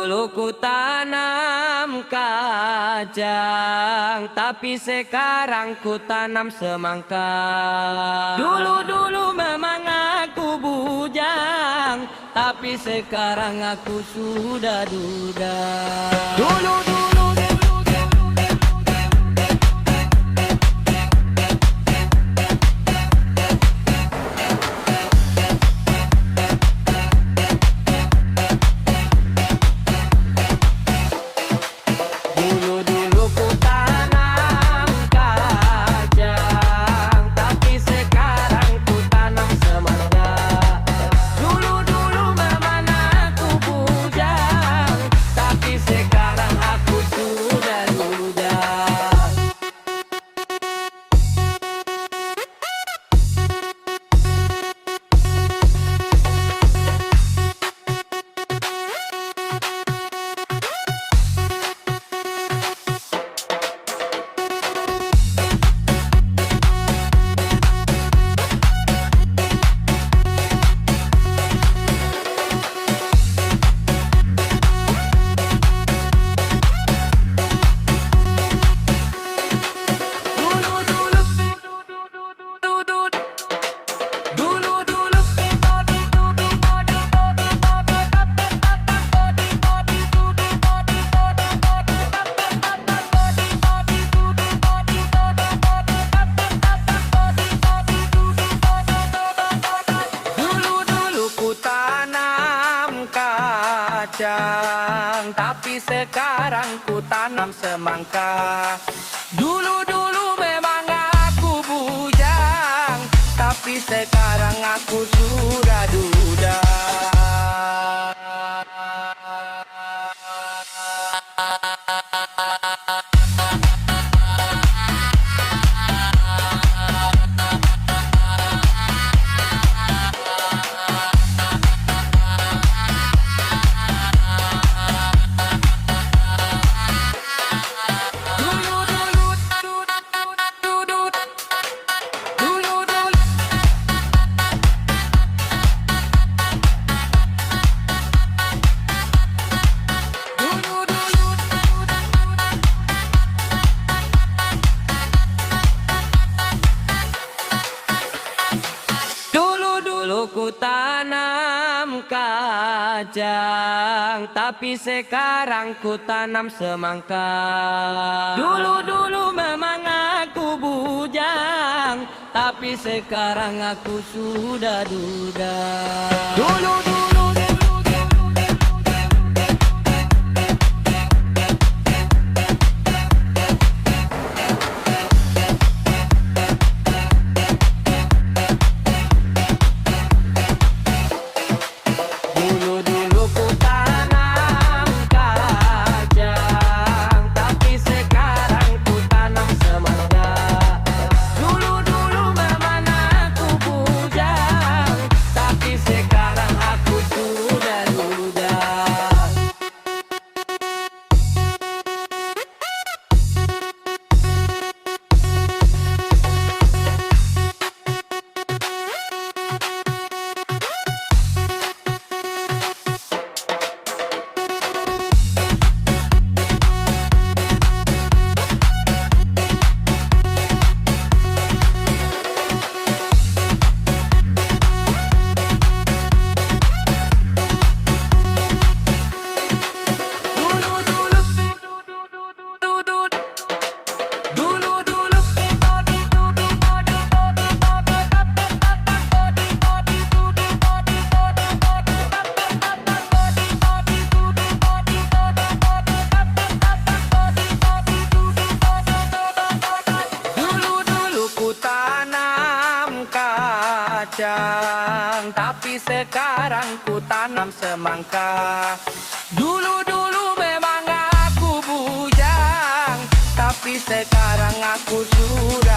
Dulu ku tanam kacang, tapi sekarang ku tanam semangka. Dulu memang aku bujang, tapi sekarang aku sudah duda. Dulu ku tanam kacang, tapi sekarang ku tanam semangka. Dulu memang aku bujang, tapi sekarang aku sudah duda. Tapi sekarang ku tanam semangka. Dulu memang aku bujang, tapi sekarang aku sudah duda. Dulu ku tanam kacang, tapi sekarang ku tanam semangka. Dulu memang aku bujang, tapi sekarang aku sudah duda. Dulu ku tanam kacang, tapi sekarang ku tanam semangka. Dulu memang aku bujang, tapi sekarang aku sudah duda. Tapi sekarang ku tanam semangka. Dulu memang aku bujang, tapi sekarang aku sudah